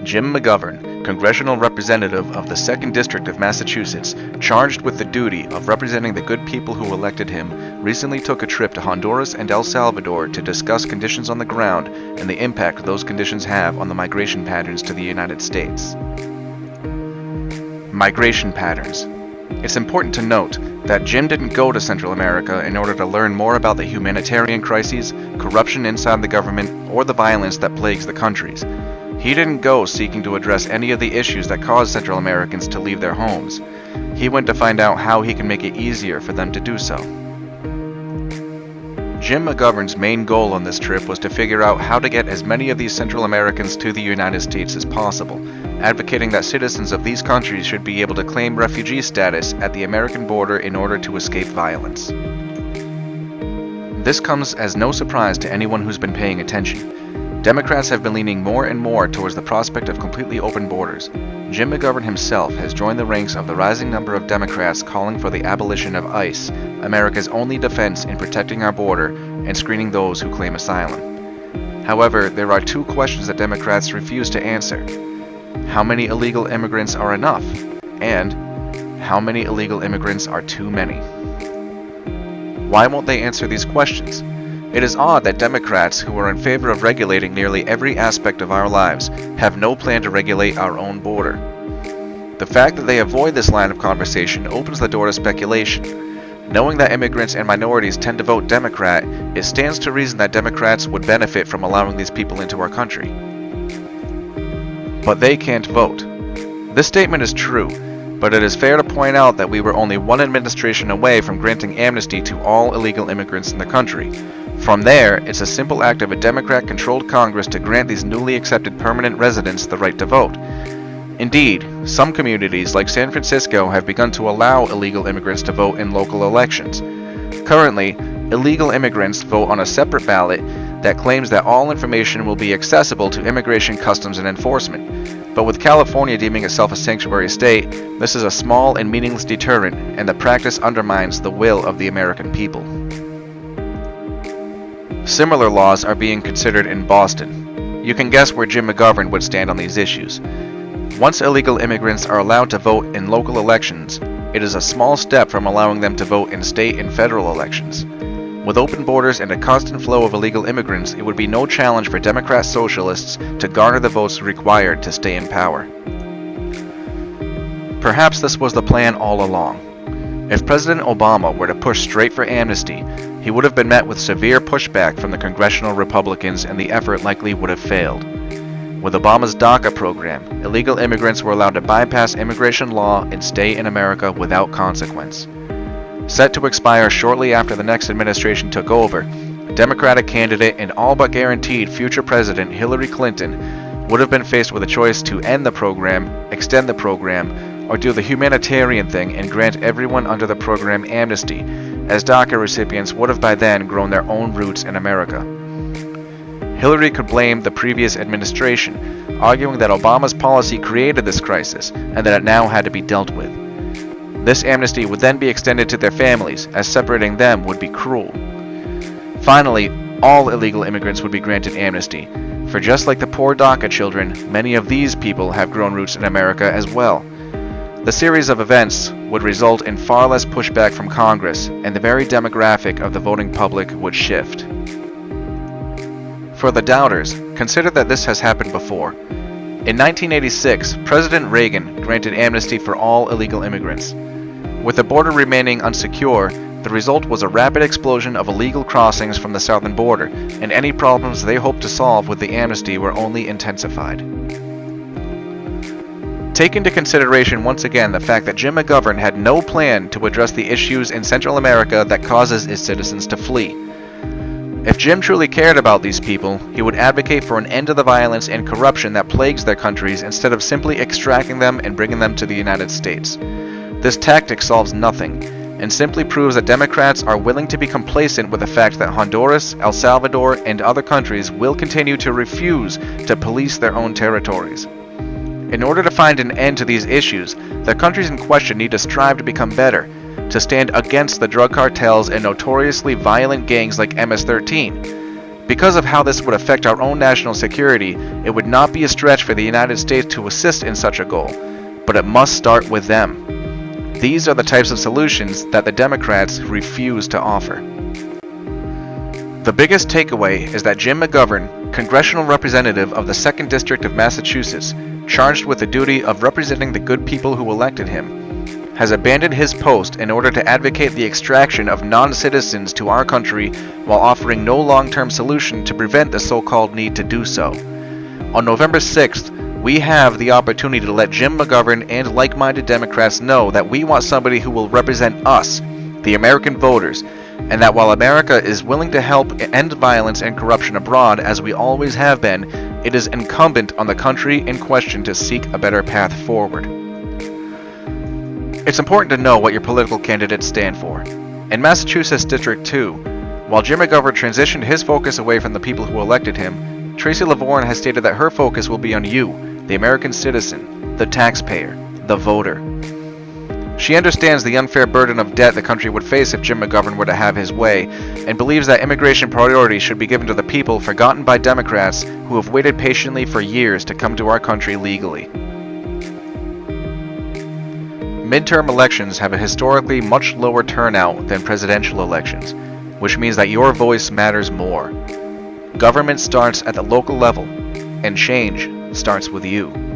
Jim McGovern, congressional representative of the 2nd District of Massachusetts, charged with the duty of representing the good people who elected him, recently took a trip to Honduras and El Salvador to discuss conditions on the ground and the impact those conditions have on the migration patterns to the United States. Migration patterns. It's important to note that Jim didn't go to Central America in order to learn more about the humanitarian crises, corruption inside the government, or the violence that plagues the countries. He didn't go seeking to address any of the issues that cause Central Americans to leave their homes. He went to find out how he can make it easier for them to do so. Jim McGovern's main goal on this trip was to figure out how to get as many of these Central Americans to the United States as possible, advocating that citizens of these countries should be able to claim refugee status at the American border in order to escape violence. This comes as no surprise to anyone who's been paying attention. Democrats have been leaning more and more towards the prospect of completely open borders. Jim McGovern himself has joined the ranks of the rising number of Democrats calling for the abolition of ICE, America's only defense in protecting our border and screening those who claim asylum. However, there are two questions that Democrats refuse to answer. How many illegal immigrants are enough? And how many illegal immigrants are too many? Why won't they answer these questions? It is odd that Democrats, who are in favor of regulating nearly every aspect of our lives, have no plan to regulate our own border. The fact that they avoid this line of conversation opens the door to speculation. Knowing that immigrants and minorities tend to vote Democrat, it stands to reason that Democrats would benefit from allowing these people into our country. But they can't vote. This statement is true, but it is fair to point out that we were only one administration away from granting amnesty to all illegal immigrants in the country. From there, it's a simple act of a Democrat-controlled Congress to grant these newly accepted permanent residents the right to vote. Indeed, some communities like San Francisco have begun to allow illegal immigrants to vote in local elections. Currently, illegal immigrants vote on a separate ballot that claims that all information will be accessible to Immigration, Customs, and Enforcement. But with California deeming itself a sanctuary state, this is a small and meaningless deterrent, and the practice undermines the will of the American people. Similar laws are being considered in Boston. You can guess where Jim McGovern would stand on these issues. Once illegal immigrants are allowed to vote in local elections, it is a small step from allowing them to vote in state and federal elections. With open borders and a constant flow of illegal immigrants, it would be no challenge for Democrat socialists to garner the votes required to stay in power. Perhaps this was the plan all along. If President Obama were to push straight for amnesty, he would have been met with severe pushback from the congressional Republicans, and the effort likely would have failed. With Obama's DACA program, illegal immigrants were allowed to bypass immigration law and stay in America without consequence. Set to expire shortly after the next administration took over, Democratic candidate and all but guaranteed future President Hillary Clinton would have been faced with a choice to end the program, extend the program, or do the humanitarian thing and grant everyone under the program amnesty, as DACA recipients would have by then grown their own roots in America. Hillary could blame the previous administration, arguing that Obama's policy created this crisis and that it now had to be dealt with. This amnesty would then be extended to their families, as separating them would be cruel. Finally, all illegal immigrants would be granted amnesty, for just like the poor DACA children, many of these people have grown roots in America as well. The series of events would result in far less pushback from Congress, and the very demographic of the voting public would shift. For the doubters, consider that this has happened before. In 1986, President Reagan granted amnesty for all illegal immigrants. With the border remaining unsecure, the result was a rapid explosion of illegal crossings from the southern border, and any problems they hoped to solve with the amnesty were only intensified. Take into consideration once again the fact that Jim McGovern had no plan to address the issues in Central America that causes its citizens to flee. If Jim truly cared about these people, he would advocate for an end to the violence and corruption that plagues their countries instead of simply extracting them and bringing them to the United States. This tactic solves nothing, and simply proves that Democrats are willing to be complacent with the fact that Honduras, El Salvador, and other countries will continue to refuse to police their own territories. In order to find an end to these issues, the countries in question need to strive to become better, to stand against the drug cartels and notoriously violent gangs like MS-13. Because of how this would affect our own national security, it would not be a stretch for the United States to assist in such a goal, but it must start with them. These are the types of solutions that the Democrats refuse to offer. The biggest takeaway is that Jim McGovern, congressional representative of the 2nd District of Massachusetts, charged with the duty of representing the good people who elected him, has abandoned his post in order to advocate the extraction of non-citizens to our country while offering no long-term solution to prevent the so-called need to do so. On November 6th, we have the opportunity to let Jim McGovern and like-minded Democrats know that we want somebody who will represent us, the American voters, and that while America is willing to help end violence and corruption abroad as we always have been, it is incumbent on the country in question to seek a better path forward. It's important to know what your political candidates stand for. In Massachusetts District 2, while Jim McGovern transitioned his focus away from the people who elected him, Tracy Lavorne has stated that her focus will be on you, the American citizen, the taxpayer, the voter. She understands the unfair burden of debt the country would face if Jim McGovern were to have his way, and believes that immigration priority should be given to the people forgotten by Democrats who have waited patiently for years to come to our country legally. Midterm elections have a historically much lower turnout than presidential elections, which means that your voice matters more. Government starts at the local level, and change starts with you.